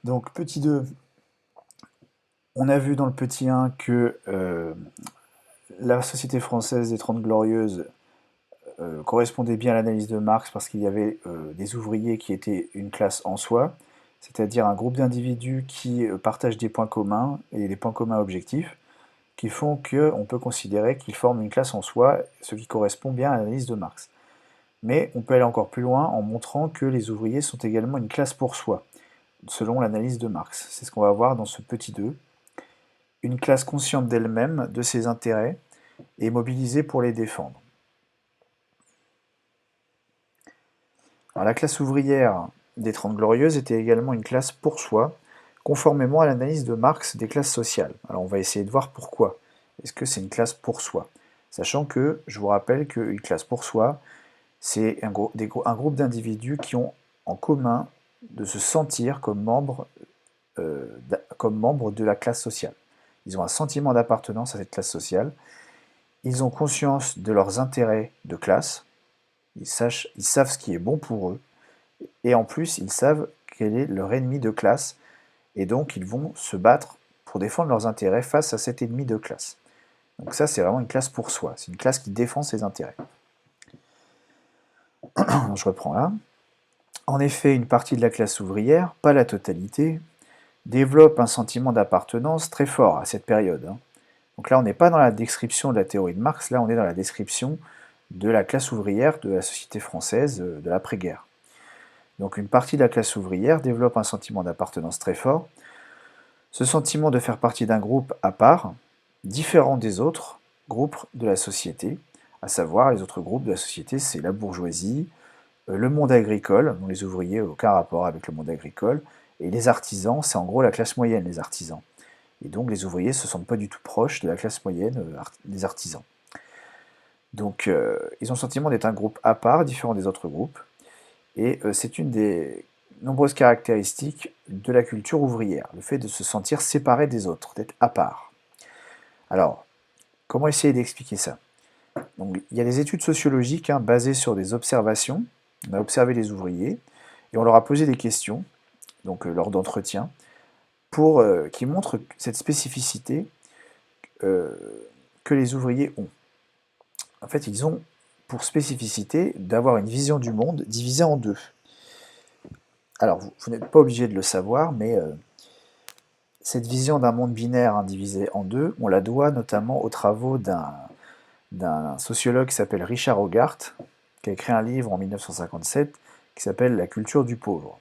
Donc, petit 2, on a vu dans le petit 1 que la Société française des Trente Glorieuses correspondait bien à l'analyse de Marx parce qu'il y avait des ouvriers qui étaient une classe en soi, c'est-à-dire un groupe d'individus qui partagent des points communs et des points communs objectifs, qui font qu'on peut considérer qu'ils forment une classe en soi, ce qui correspond bien à l'analyse de Marx. Mais on peut aller encore plus loin en montrant que les ouvriers sont également une classe pour soi, selon l'analyse de Marx. C'est ce qu'on va voir dans ce petit 2. Une classe consciente d'elle-même, de ses intérêts, et mobilisée pour les défendre. Alors, la classe ouvrière des Trente Glorieuses était également une classe pour soi, conformément à l'analyse de Marx des classes sociales. Alors on va essayer de voir pourquoi. Est-ce que c'est une classe pour soi? Sachant que, je vous rappelle qu'une classe pour soi, c'est un groupe d'individus qui ont en commun de se sentir comme membres de la classe sociale. Ils ont un sentiment d'appartenance à cette classe sociale, ils ont conscience de leurs intérêts de classe, ils savent ce qui est bon pour eux, et en plus ils savent quel est leur ennemi de classe, et donc ils vont se battre pour défendre leurs intérêts face à cet ennemi de classe. Donc ça c'est vraiment une classe pour soi, c'est une classe qui défend ses intérêts. Je reprends là. En effet, une partie de la classe ouvrière, pas la totalité, développe un sentiment d'appartenance très fort à cette période. Donc là, on n'est pas dans la description de la théorie de Marx, là on est dans la description de la classe ouvrière de la société française de l'après-guerre. Donc une partie de la classe ouvrière développe un sentiment d'appartenance très fort, ce sentiment de faire partie d'un groupe à part, différent des autres groupes de la société, à savoir les autres groupes de la société, c'est la bourgeoisie, le monde agricole, dont les ouvriers n'ont aucun rapport avec le monde agricole, et les artisans, c'est en gros la classe moyenne, les artisans. Et donc les ouvriers ne se sentent pas du tout proches de la classe moyenne des artisans. Donc ils ont le sentiment d'être un groupe à part, différent des autres groupes, et c'est une des nombreuses caractéristiques de la culture ouvrière, le fait de se sentir séparé des autres, d'être à part. Alors, comment essayer d'expliquer ça? Donc, il y a des études sociologiques basées sur des observations. On a observé les ouvriers et on leur a posé des questions, donc lors d'entretiens, qui montrent cette spécificité euh, que les ouvriers ont. En fait, ils ont pour spécificité d'avoir une vision du monde divisée en deux. Alors, vous n'êtes pas obligé de le savoir, mais cette vision d'un monde binaire divisé en deux, on la doit notamment aux travaux d'un sociologue qui s'appelle Richard Hogarth, qui a écrit un livre en 1957 qui s'appelle La culture du pauvre.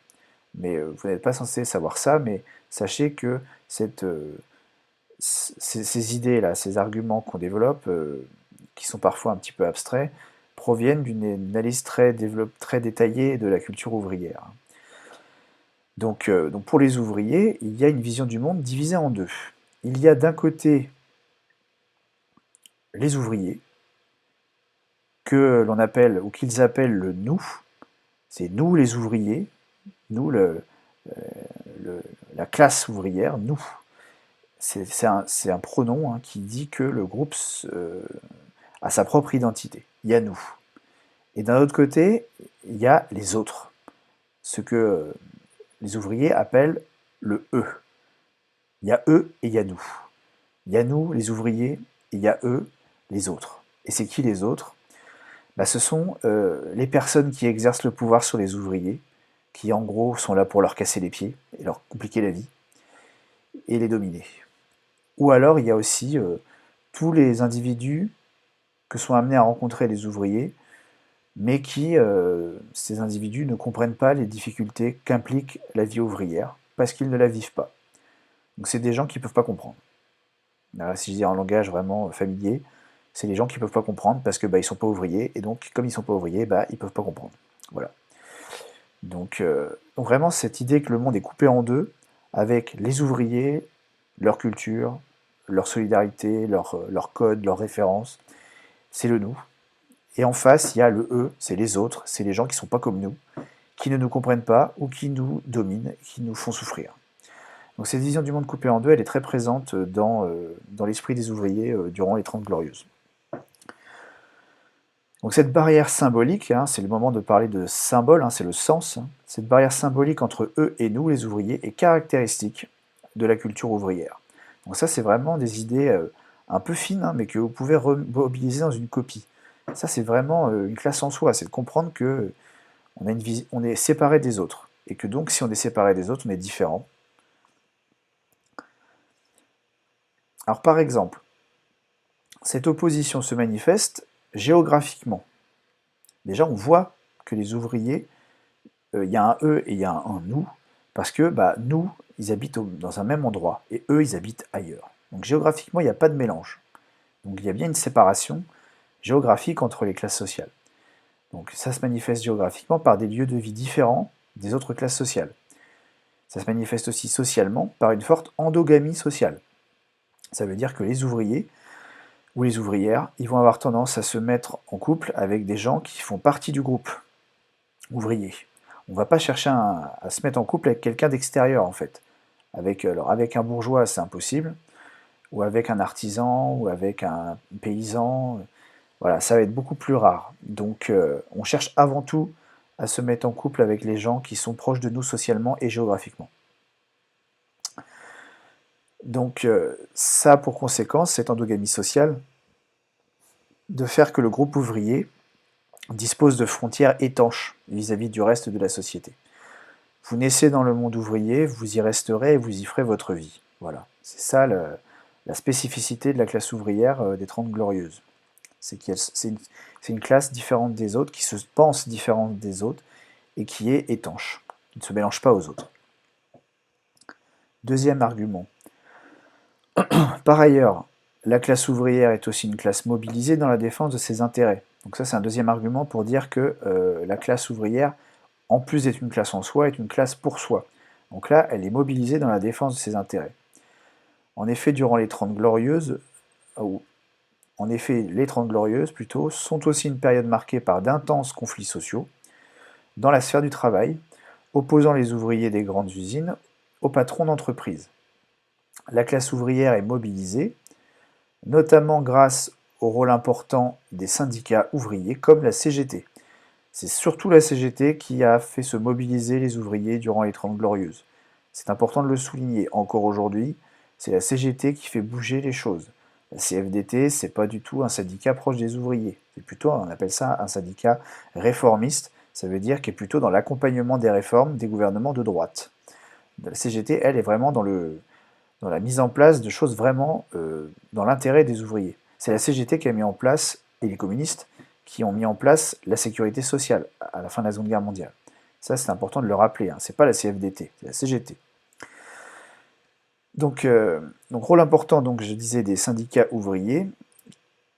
Mais vous n'êtes pas censé savoir ça, mais sachez que ces idées-là, ces arguments qu'on développe, qui sont parfois un petit peu abstraits, proviennent d'une analyse très détaillée de la culture ouvrière. Donc pour les ouvriers, il y a une vision du monde divisée en deux. Il y a d'un côté les ouvriers, que l'on appelle, ou qu'ils appellent le nous, c'est nous les ouvriers, nous la classe ouvrière, nous. C'est un pronom qui dit que le groupe a sa propre identité. Il y a nous. Et d'un autre côté, il y a les autres, ce que les ouvriers appellent le eux. Il y a eux et il y a nous. Il y a nous, les ouvriers, et il y a eux, les autres. Et c'est qui les autres? Ce sont les personnes qui exercent le pouvoir sur les ouvriers, qui en gros sont là pour leur casser les pieds et leur compliquer la vie, et les dominer. Ou alors il y a aussi tous les individus que sont amenés à rencontrer les ouvriers, mais ces individus ne comprennent pas les difficultés qu'implique la vie ouvrière, parce qu'ils ne la vivent pas. Donc c'est des gens qui ne peuvent pas comprendre. Là, si je dis en langage vraiment familier, c'est les gens qui ne peuvent pas comprendre parce que ils sont pas ouvriers, et donc comme ils sont pas ouvriers, ils peuvent pas comprendre. Voilà. Donc vraiment cette idée que le monde est coupé en deux, avec les ouvriers, leur culture, leur solidarité, leur code, leurs références, c'est le nous. Et en face, il y a le eux, c'est les autres, c'est les gens qui ne sont pas comme nous, qui ne nous comprennent pas ou qui nous dominent, qui nous font souffrir. Donc cette vision du monde coupé en deux, elle est très présente dans l'esprit des ouvriers durant les Trente Glorieuses. Donc cette barrière symbolique, hein, c'est le moment de parler de symbole, hein, c'est le sens. Hein. Cette barrière symbolique entre eux et nous, les ouvriers, est caractéristique de la culture ouvrière. Donc ça, c'est vraiment des idées un peu fines, hein, mais que vous pouvez remobiliser dans une copie. Ça, c'est vraiment une classe en soi, c'est de comprendre que on est séparé des autres, et que donc si on est séparé des autres, on est différent. Alors par exemple, cette opposition se manifeste géographiquement. Déjà, on voit que les ouvriers, il y a un eux et il y a un nous, parce que nous, ils habitent dans un même endroit, et eux, ils habitent ailleurs. Donc géographiquement, il n'y a pas de mélange. Donc il y a bien une séparation géographique entre les classes sociales. Donc ça se manifeste géographiquement par des lieux de vie différents des autres classes sociales. Ça se manifeste aussi socialement par une forte endogamie sociale. Ça veut dire que les ouvriers ou les ouvrières, ils vont avoir tendance à se mettre en couple avec des gens qui font partie du groupe ouvrier. On ne va pas chercher à se mettre en couple avec quelqu'un d'extérieur en fait. Avec un bourgeois, c'est impossible, ou avec un artisan, ou avec un paysan. Voilà, ça va être beaucoup plus rare. Donc on cherche avant tout à se mettre en couple avec les gens qui sont proches de nous socialement et géographiquement. Donc ça a pour conséquence, cette endogamie sociale, de faire que le groupe ouvrier dispose de frontières étanches vis-à-vis du reste de la société. Vous naissez dans le monde ouvrier, vous y resterez et vous y ferez votre vie. Voilà, c'est ça la spécificité de la classe ouvrière des Trente Glorieuses. C'est une classe différente des autres, qui se pense différente des autres, et qui est étanche, qui ne se mélange pas aux autres. Deuxième argument. Par ailleurs, la classe ouvrière est aussi une classe mobilisée dans la défense de ses intérêts. Donc ça, c'est un deuxième argument pour dire que la classe ouvrière, en plus d'être une classe en soi, est une classe pour soi. Donc là, elle est mobilisée dans la défense de ses intérêts. En effet, durant les Trente Glorieuses, les Trente Glorieuses plutôt, sont aussi une période marquée par d'intenses conflits sociaux dans la sphère du travail, opposant les ouvriers des grandes usines aux patrons d'entreprises. La classe ouvrière est mobilisée, notamment grâce au rôle important des syndicats ouvriers comme la CGT. C'est surtout la CGT qui a fait se mobiliser les ouvriers durant les Trente Glorieuses. C'est important de le souligner. Encore aujourd'hui, c'est la CGT qui fait bouger les choses. La CFDT, c'est pas du tout un syndicat proche des ouvriers. C'est plutôt, on appelle ça un syndicat réformiste. Ça veut dire qu'il est plutôt dans l'accompagnement des réformes des gouvernements de droite. La CGT, elle, est vraiment dans la mise en place de choses vraiment dans l'intérêt des ouvriers. C'est la CGT qui a mis en place, et les communistes, qui ont mis en place la sécurité sociale à la fin de la Seconde Guerre mondiale. Ça, c'est important de le rappeler, hein. C'est pas la CFDT, c'est la CGT. Donc rôle important, donc, je disais, des syndicats ouvriers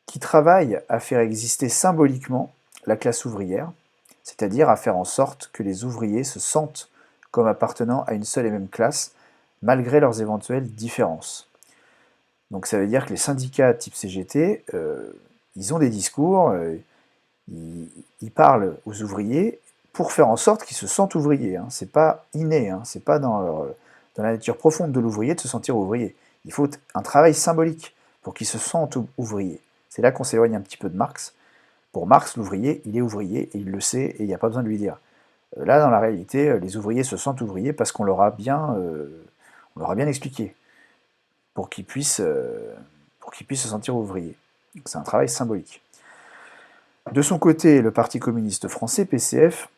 qui travaillent à faire exister symboliquement la classe ouvrière, c'est-à-dire à faire en sorte que les ouvriers se sentent comme appartenant à une seule et même classe, malgré leurs éventuelles différences. Donc ça veut dire que les syndicats type CGT, ils ont des discours, ils parlent aux ouvriers pour faire en sorte qu'ils se sentent ouvriers. Hein. C'est pas inné, hein. C'est pas dans la nature profonde de l'ouvrier de se sentir ouvrier. Il faut un travail symbolique pour qu'ils se sentent ouvriers. C'est là qu'on s'éloigne un petit peu de Marx. Pour Marx, l'ouvrier, il est ouvrier et il le sait et il n'y a pas besoin de lui dire. Là, dans la réalité, les ouvriers se sentent ouvriers parce qu'on leur a bien expliqué pour qu'ils puissent se sentir ouvriers. C'est un travail symbolique. De son côté, le Parti communiste français, PCF,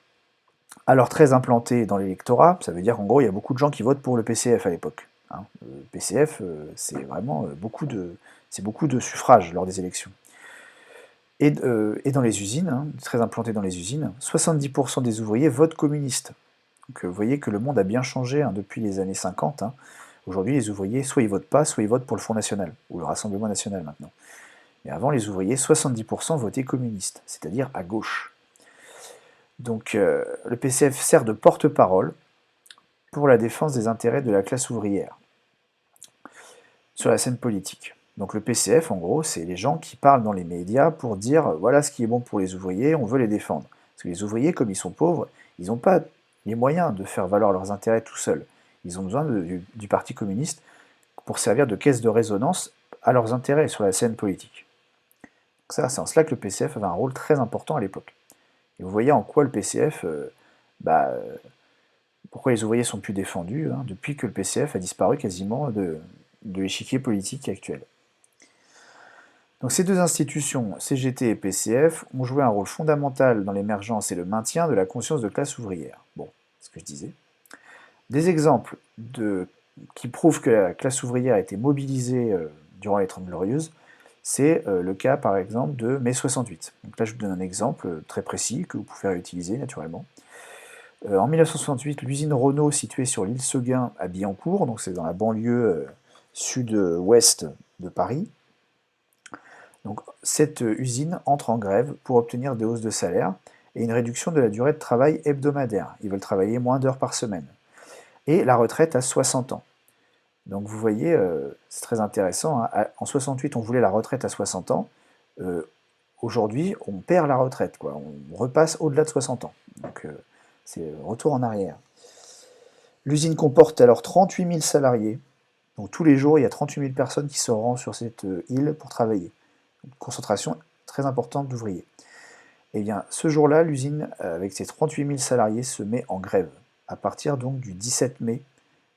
alors très implanté dans l'électorat, ça veut dire qu'en gros, il y a beaucoup de gens qui votent pour le PCF à l'époque. Hein. Le PCF, c'est vraiment beaucoup de suffrages lors des élections. Et dans les usines, hein, très implanté dans les usines, 70% des ouvriers votent communiste. Donc vous voyez que le monde a bien changé hein, depuis les années 50. Hein. Aujourd'hui, les ouvriers, soit ils votent pas, soit ils votent pour le Front National, ou le Rassemblement National maintenant. Et avant, les ouvriers, 70% votaient communiste, c'est-à-dire à gauche. Donc le PCF sert de porte-parole pour la défense des intérêts de la classe ouvrière sur la scène politique. Donc le PCF, en gros, c'est les gens qui parlent dans les médias pour dire voilà ce qui est bon pour les ouvriers, on veut les défendre. Parce que les ouvriers, comme ils sont pauvres, ils n'ont pas les moyens de faire valoir leurs intérêts tout seuls. Ils ont besoin du Parti communiste pour servir de caisse de résonance à leurs intérêts sur la scène politique. Ça, c'est en cela que le PCF avait un rôle très important à l'époque. Et vous voyez en quoi le PCF, pourquoi les ouvriers sont plus défendus, hein, depuis que le PCF a disparu quasiment de l'échiquier politique actuel. Donc ces deux institutions, CGT et PCF, ont joué un rôle fondamental dans l'émergence et le maintien de la conscience de classe ouvrière. Bon, c'est ce que je disais. Des exemples qui prouvent que la classe ouvrière a été mobilisée durant les Trente Glorieuses, c'est le cas par exemple de mai 68. Donc là je vous donne un exemple très précis que vous pouvez réutiliser naturellement. En 1968, l'usine Renault située sur l'île Seguin à Billancourt, donc c'est dans la banlieue sud-ouest de Paris. Donc cette usine entre en grève pour obtenir des hausses de salaire et une réduction de la durée de travail hebdomadaire. Ils veulent travailler moins d'heures par semaine. Et la retraite à 60 ans. Donc vous voyez, c'est très intéressant, hein. En 68, on voulait la retraite à 60 ans. Aujourd'hui, on perd la retraite, quoi. On repasse au-delà de 60 ans. Donc c'est retour en arrière. L'usine comporte alors 38 000 salariés. Donc tous les jours, il y a 38 000 personnes qui se rendent sur cette île pour travailler. Une concentration très importante d'ouvriers. Et bien, ce jour-là, l'usine, avec ses 38 000 salariés, se met en grève, à partir donc du 17 mai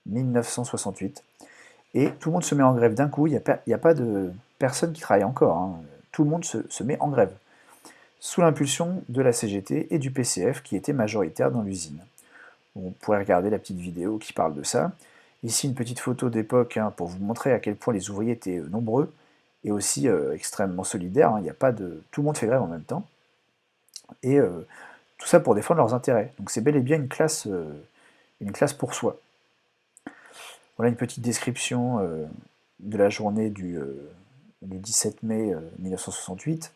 1968. Et tout le monde se met en grève d'un coup, il n'y a pas de personne qui travaille encore, hein. Tout le monde se met en grève, sous l'impulsion de la CGT et du PCF qui étaient majoritaires dans l'usine. On pourrait regarder la petite vidéo qui parle de ça. Ici, une petite photo d'époque, hein, pour vous montrer à quel point les ouvriers étaient nombreux et aussi extrêmement solidaires, hein. Il y a pas de... Tout le monde fait grève en même temps. Et tout ça pour défendre leurs intérêts. Donc c'est bel et bien une classe pour soi. Voilà une petite description de la journée du 17 mai 1968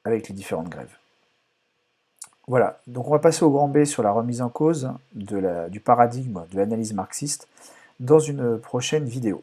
avec les différentes grèves. Voilà, donc on va passer au grand B sur la remise en cause du paradigme de l'analyse marxiste dans une prochaine vidéo.